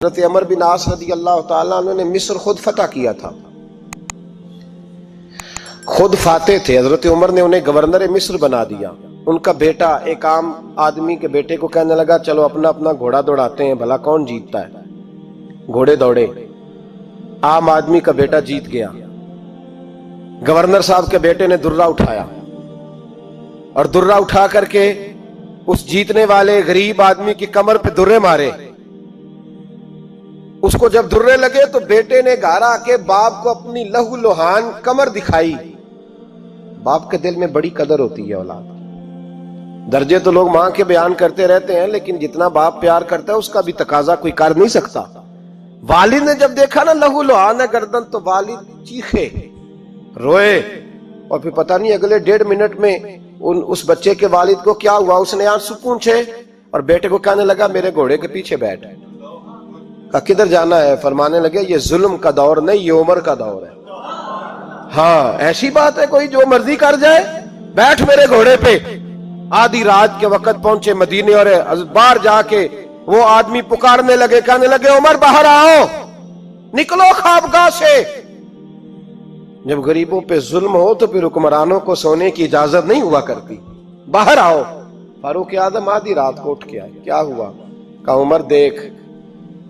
حضرت عمر بن عاص رضی اللہ تعالیٰ عنہ نے مصر خود فتح کیا تھا، خود فاتح تھے۔ حضرت عمر نے انہیں گورنر مصر بنا دیا۔ ان کا بیٹا ایک عام آدمی کے بیٹے کو کہنے لگا چلو اپنا اپنا گھوڑا دوڑاتے ہیں، بھلا کون جیتتا ہے۔ گھوڑے دوڑے، عام آدمی کا بیٹا جیت گیا۔ گورنر صاحب کے بیٹے نے درہ اٹھایا اور درہ اٹھا کر کے اس جیتنے والے غریب آدمی کی کمر پہ درے مارے۔ اس کو جب درے لگے تو بیٹے نے گھر آ کے باپ کو اپنی لہو لہان کمر دکھائی۔ باپ کے دل میں بڑی قدر ہوتی ہے اولاد، درجے تو لوگ ماں کے بیان کرتے رہتے ہیں، لیکن جتنا باپ پیار کرتا ہے اس کا بھی تقاضا کوئی کر نہیں سکتا۔ والد نے جب دیکھا نا لہو لہان ہے گردن، تو والد چیخے، روئے، اور پھر پتہ نہیں اگلے 1.5 منٹ میں اس بچے کے والد کو کیا ہوا، اس نے آنسو پونچھے اور بیٹے کو کہنے لگا میرے گھوڑے کے پیچھے بیٹھ۔ کہا کدھر جانا ہے؟ فرمانے لگے یہ ظلم کا دور نہیں، یہ عمر کا دور ہے۔ ہاں ایسی بات ہے کوئی جو مرضی کر جائے؟ بیٹھ میرے گھوڑے پہ۔ آدھی رات کے وقت پہنچے مدینے اور باہر جا کے وہ آدمی پکارنے لگے، کہنے لگے عمر باہر آؤ، نکلو خوابگاہ سے۔ جب غریبوں پہ ظلم ہو تو پھر حکمرانوں کو سونے کی اجازت نہیں ہوا کرتی۔ باہر آؤ۔ فاروق اعظم آدھی رات کو اٹھ کے آئے، کیا ہوا؟ کہا عمر دیکھ،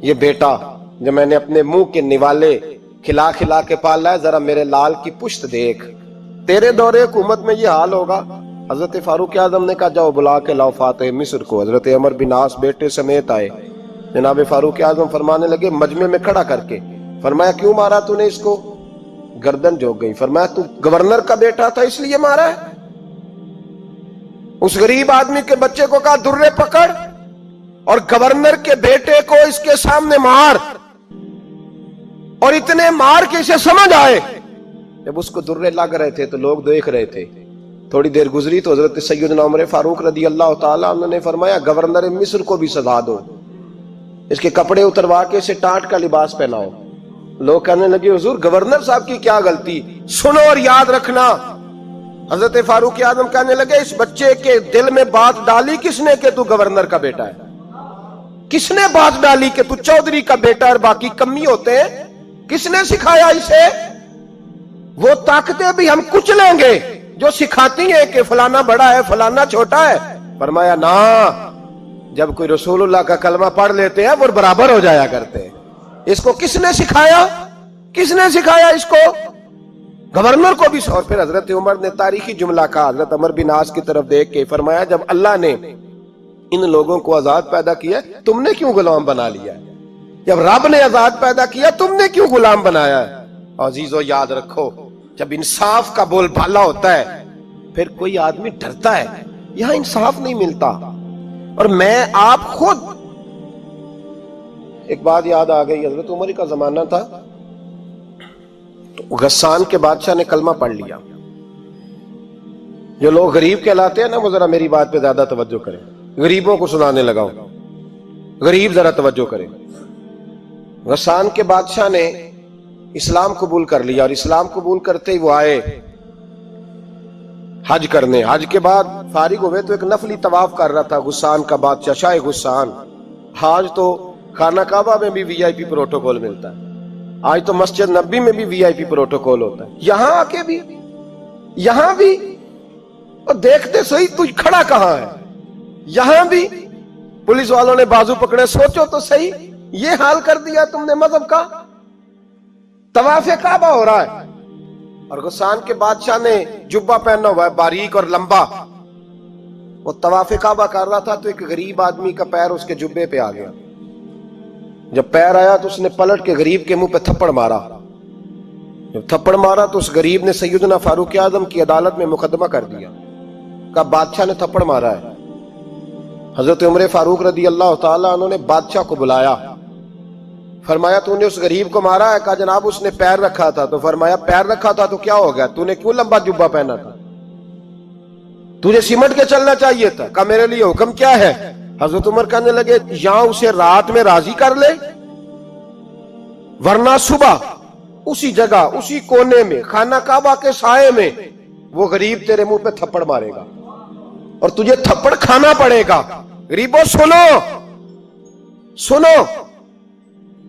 یہ بیٹا جو میں نے اپنے منہ کے نوالے کھلا کھلا کے پالا ہے، ذرا میرے لال کی پشت دیکھ، تیرے دور حکومت میں یہ حال ہوگا۔ حضرت فاروق اعظم نے کہا جاؤ بلا کے لاؤ فاتح مصر کو۔ حضرت عمر بن عاص بیٹے سمیت آئے۔ جناب فاروق اعظم فرمانے لگے مجمع میں کھڑا کر کے، فرمایا کیوں مارا تو نے اس کو؟ گردن جھک گئی۔ فرمایا تو گورنر کا بیٹا تھا اس لیے مارا ہے؟ اس غریب آدمی کے بچے کو کہا درے پکڑ اور گورنر کے بیٹے کو اس کے سامنے مار، اور اتنے مار کے اسے سمجھ آئے۔ جب اس کو درے لگ رہے تھے تو لوگ دیکھ رہے تھے۔ تھوڑی دیر گزری تو حضرت سیدنا عمر فاروق رضی اللہ تعالیٰ عنہ نے فرمایا گورنر مصر کو بھی سزا دو، اس کے کپڑے اتروا کے اسے ٹاٹ کا لباس پہناؤ۔ لوگ کہنے لگے حضور گورنر صاحب کی کیا غلطی؟ سنو اور یاد رکھنا۔ حضرت فاروق اعظم کہنے لگے اس بچے کے دل میں بات ڈالی کس نے کہ تو گورنر کا بیٹا ہے؟ کس نے بات ڈالی کہ تو چودھری کا بیٹا اور باقی کمی ہوتے ہیں؟ کس نے سکھایا اسے؟ وہ طاقتیں بھی ہم کچھ لیں گے جو سکھاتی ہیں کہ فلانا بڑا ہے فلانا چھوٹا ہے۔ فرمایا نا، جب کوئی رسول اللہ کا کلمہ پڑھ لیتے ہیں وہ برابر ہو جایا کرتے ہیں۔ اس کو کس نے سکھایا؟ کس نے سکھایا اس کو؟ گورنر کو بھی۔ اور پھر حضرت عمر نے تاریخی جملہ کہا، حضرت عمر بن عاص کی طرف دیکھ کے فرمایا جب اللہ نے ان لوگوں کو آزاد پیدا کیا تم نے کیوں غلام بنا لیا ہے؟ جب رب نے آزاد پیدا کیا تم نے کیوں غلام بنایا ہے؟ عزیزو یاد رکھو، جب انصاف کا بول بالا ہوتا ہے پھر کوئی آدمی ڈرتا ہے، یہاں انصاف نہیں ملتا۔ اور میں آپ خود ایک بات یاد آ گئی، حضرت عمر کا زمانہ تھا تو غسان کے بادشاہ نے کلمہ پڑھ لیا۔ جو لوگ غریب کہلاتے ہیں نا وہ ذرا میری بات پہ زیادہ توجہ کریں، غریبوں کو سنانے لگا ہوں، غریب ذرا توجہ کریں۔ غسان کے بادشاہ نے اسلام قبول کر لیا، اور اسلام قبول کرتے ہی وہ آئے حج کرنے۔ حج کے بعد فارغ ہوئے تو ایک نفلی طواف کر رہا تھا غسان کا بادشاہ، شاہ غسان۔ آج تو خانہ کعبہ میں بھی وی آئی پی پروٹوکول ملتا ہے، آج تو مسجد نبی میں بھی وی آئی پی پروٹوکول ہوتا ہے، یہاں آ کے بھی، یہاں بھی۔ اور دیکھتے صحیح تو کھڑا کہاں ہے؟ یہاں بھی پولیس والوں نے بازو پکڑے۔ سوچو تو صحیح، یہ حال کر دیا تم نے مذہب کا۔ طواف کعبہ ہو رہا ہے اور غسان کے بادشاہ نے جبہ پہنا ہوا ہے باریک اور لمبا، وہ طواف کعبہ کر رہا تھا تو ایک غریب آدمی کا پیر اس کے جبے پہ آ گیا۔ جب پیر آیا تو اس نے پلٹ کے غریب کے منہ پہ تھپڑ مارا۔ جب تھپڑ مارا تو اس غریب نے سیدنا فاروق اعظم کی عدالت میں مقدمہ کر دیا، کہا بادشاہ نے تھپڑ مارا ہے۔ حضرت عمر فاروق رضی اللہ تعالیٰ عنہ نے بادشاہ کو بلایا، فرمایا تو نے اس غریب کو مارا ہے؟ کہا جناب اس نے پیر رکھا تھا۔ تو فرمایا پیر رکھا تھا تو کیا ہو گیا؟ تو نے کیوں لمبا جبہ پہنا تھا؟ تجھے سمٹ کے چلنا چاہیے تھا۔ کہا میرے لیے حکم کیا ہے؟ حضرت عمر کہنے لگے یہاں اسے رات میں راضی کر لے، ورنہ صبح اسی جگہ اسی کونے میں خانہ کعبہ کے سائے میں وہ غریب تیرے منہ پہ تھپڑ مارے گا اور تجھے تھپڑ کھانا پڑے گا۔ غریبوں سنو، سنو،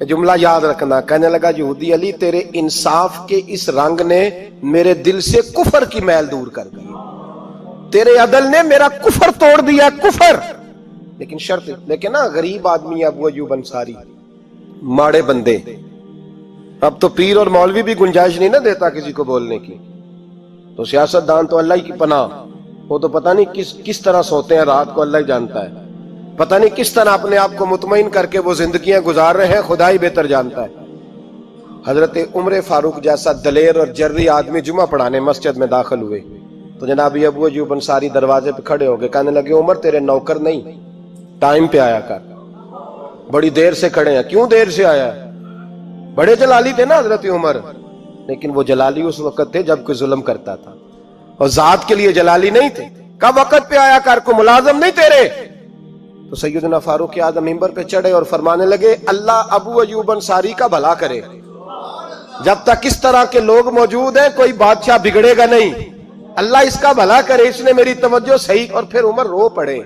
جملہ یاد رکھنا. کہنے لگا یہودی علی تیرے انصاف کے اس رنگ نے میرے دل سے کفر کی میل دور کر دی, تیرے عدل نے میرا کفر توڑ دیا, کفر. لیکن شرط, لیکن نا غریب آدمی ابو ایوب انصاری, ماڑے بندے, اب تو پیر اور مولوی بھی گنجائش نہیں نہ دیتا کسی کو بولنے کی, تو سیاست دان تو اللہ کی پناہ, وہ تو پتہ نہیں کس طرح سوتے ہیں رات کو, اللہ ہی جانتا ہے. پتہ نہیں کس طرح اپنے آپ کو مطمئن کر کے وہ زندگیاں گزار رہے ہیں, خدا ہی بہتر جانتا ہے. حضرت عمر فاروق جیسا دلیر اور جرری آدمی جمعہ پڑھانے مسجد میں داخل ہوئے تو جناب ابو ایوب انصاری دروازے پہ کھڑے ہو گئے. کہنے لگے عمر تیرے نوکر نہیں, ٹائم پہ آیا کر, بڑی دیر سے کھڑے ہیں. کیوں دیر سے آیا ہے؟ بڑے جلالی تھے نا حضرت عمر, لیکن وہ جلالی اس وقت تھے جب کوئی ظلم کرتا تھا, اور ذات کے لیے جلالی نہیں تھے. کب وقت پہ آیا کر, کو ملازم نہیں تیرے. تو سیدنا فاروق اعظم منبر پہ چڑھے اور فرمانے لگے اللہ ابو ایوب انصاری کا بھلا کرے, جب تک اس طرح کے لوگ موجود ہیں کوئی بادشاہ بگڑے گا نہیں, اللہ اس کا بھلا کرے, اس نے میری توجہ صحیح. اور پھر عمر رو پڑے,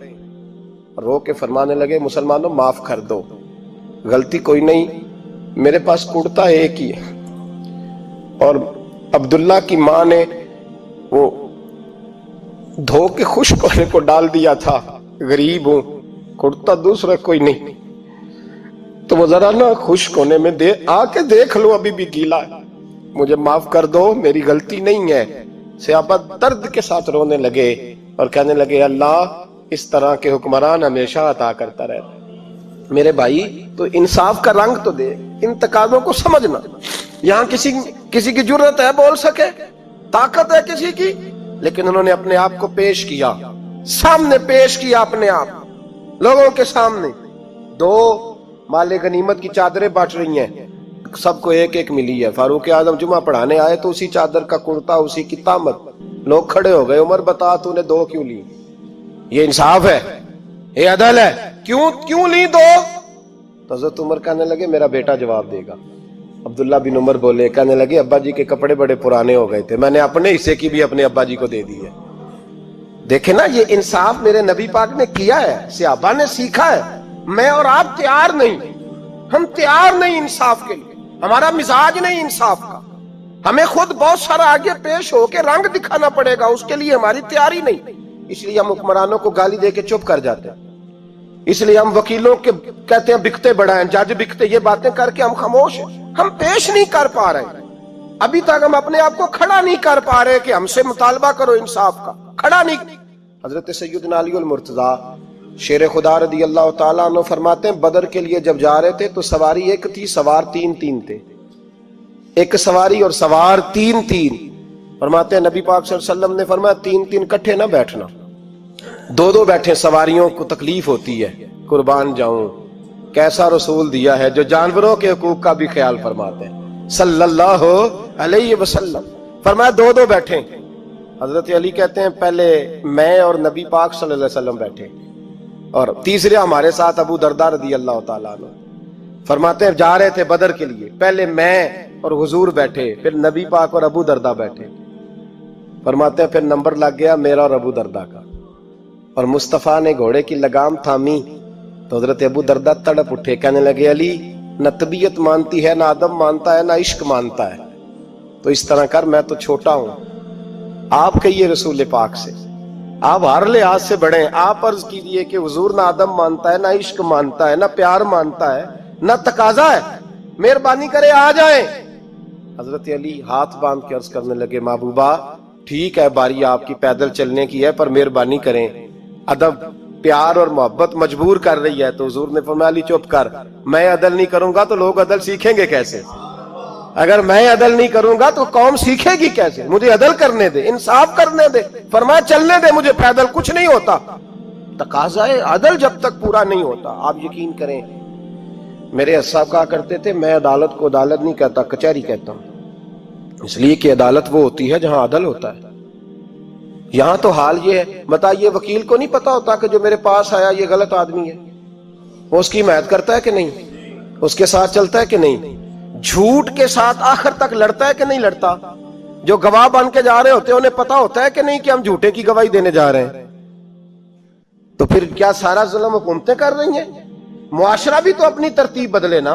رو کے فرمانے لگے مسلمانوں معاف کر دو, غلطی کوئی نہیں, میرے پاس کرتا ایک ہی ہے, اور عبداللہ کی ماں نے وہ دھو کے خشک ہونے کو ڈال دیا تھا, غریب ہوں, کرتا دوسرا کوئی نہیں, تو وہ ذرا نا خشک ہونے میں آ کے دیکھ لو, ابھی بھی گیلا ہے, مجھے معاف کر دو, میری غلطی نہیں ہے. صحابہ درد کے ساتھ رونے لگے اور کہنے لگے اللہ اس طرح کے حکمران ہمیشہ عطا کرتا رہتا. میرے بھائی تو انصاف کا رنگ تو دے, ان تقاضوں کو سمجھنا. یہاں کسی کی جرت ہے بول سکے, طاقت ہے کسی کی, لیکن انہوں نے اپنے آپ کو پیش کیا, سامنے پیش کیا اپنے آپ لوگوں کے سامنے. دو مال غنیمت کی چادریں بانٹ رہی ہیں, سب کو ایک ایک ملی ہے. فاروق اعظم جمعہ پڑھانے آئے تو اسی چادر کا کرتا, اسی کی تامت. لوگ کھڑے ہو گئے, عمر بتا تو نے دو کیوں لی, یہ انصاف ہے, یہ عدل ہے, کیوں لی دو؟ تو حضرت عمر کہنے لگے میرا بیٹا جواب دے گا. عبداللہ بن عمر بولے, کہنے لگے ابا جی کے کپڑے بڑے پرانے ہو گئے تھے, میں نے اپنے حصے کی بھی اپنے ابا جی کو دے دی ہے. دیکھیں نا یہ انصاف میرے نبی پاک نے کیا ہے, صحابہ نے سیکھا ہے. میں اور آپ تیار نہیں, ہم تیار نہیں انصاف کے لیے, ہمارا مزاج نہیں انصاف کا, ہمیں خود بہت سارا آگے پیش ہو کے رنگ دکھانا پڑے گا, اس کے لیے ہماری تیاری نہیں. اس لیے ہم حکمرانوں کو گالی دے کے چپ کر جاتے ہیں, اس لیے ہم وکیلوں کے کہتے ہیں بکتے بڑا ہیں, جج بکتے, یہ باتیں کر کے ہم خاموش ہیں. ہم پیش نہیں کر پا رہے, ابھی تک ہم اپنے آپ کو کھڑا نہیں کر پا رہے کہ ہم سے مطالبہ کرو انصاف کا, کھڑا نہیں. حضرت سیدنا علی المرتضیٰ شیر خدا رضی اللہ تعالیٰ عنہ فرماتے ہیں بدر کے لیے جب جا رہے تھے تو سواری ایک تھی, سوار تین تھے, ایک سواری اور سوار تین. فرماتے ہیں نبی پاک صلی اللہ علیہ وسلم نے فرمایا تین کٹھے نہ بیٹھنا, دو بیٹھے, سواریوں کو تکلیف ہوتی ہے, قربان جاؤں کیسا رسول دیا ہے جو جانوروں کے حقوق کا بھی خیال فرماتے ہیں صلی اللہ علیہ وسلم. فرمایا دو بیٹھے. حضرت علی کہتے ہیں پہلے میں اور نبی پاک صلی اللہ علیہ وسلم بیٹھے, اور تیسرے ہمارے ساتھ ابو درداء رضی اللہ تعالیٰ عنہ. فرماتے ہیں جا رہے تھے بدر کے لیے, پہلے میں اور حضور بیٹھے, پھر نبی پاک اور ابو درداء بیٹھے. فرماتے ہیں پھر نمبر لگ گیا میرا اور ابو درداء کا, اور مصطفیٰ نے گھوڑے کی لگام تھامی تو حضرت ابو درداء تڑپ اٹھے, کہنے لگے علی نہ طبیعت مانتی ہے, نہ ادب مانتا ہے, نہ عشق مانتا ہے, تو اس طرح کر, میں تو چھوٹا ہوں, آپ کہیے رسول پاک سے, آپ ہر لحاظ سے بڑے ہیں, آپ عرض کیجئے کہ حضور نہ ادب مانتا ہے, نہ عشق مانتا ہے, نہ پیار مانتا ہے, نہ تقاضا ہے, مہربانی کرے آ جائیں. حضرت علی ہاتھ باندھ کے عرض کرنے لگے محبوبہ ٹھیک ہے باری آپ کی پیدل چلنے کی ہے, پر مہربانی کریں, ادب پیار اور محبت مجبور کر رہی ہے. تو حضور نے فرمایا علی چپ کر, میں عدل نہیں کروں گا تو لوگ عدل سیکھیں گے کیسے؟ اگر میں عدل نہیں کروں گا تو قوم سیکھے گی کیسے؟ مجھے عدل کرنے دے, انصاف کرنے دے. فرمایا چلنے دے مجھے, پیدل کچھ نہیں ہوتا. تقاضا ہے عدل جب تک پورا نہیں ہوتا. آپ یقین کریں میرے صاحب کہا کرتے تھے میں عدالت کو عدالت نہیں کہتا, کچہری کہتا ہوں, اس لیے کہ عدالت وہ ہوتی ہے جہاں عدل ہوتا ہے. یہاں تو حال یہ ہے, بتائیے وکیل کو نہیں پتا ہوتا کہ جو میرے پاس آیا یہ غلط آدمی ہے, وہ اس کی حمایت کرتا ہے کہ نہیں, اس کے ساتھ چلتا ہے کہ نہیں, جھوٹ کے ساتھ آخر تک لڑتا ہے کہ نہیں لڑتا. جو گواہ بن کے جا رہے ہوتے ہیں انہیں پتا ہوتا ہے کہ نہیں کہ ہم جھوٹے کی گواہی دینے جا رہے ہیں. تو پھر کیا سارا ظلم حکومتیں کر رہی ہیں؟ معاشرہ بھی تو اپنی ترتیب بدلے نا.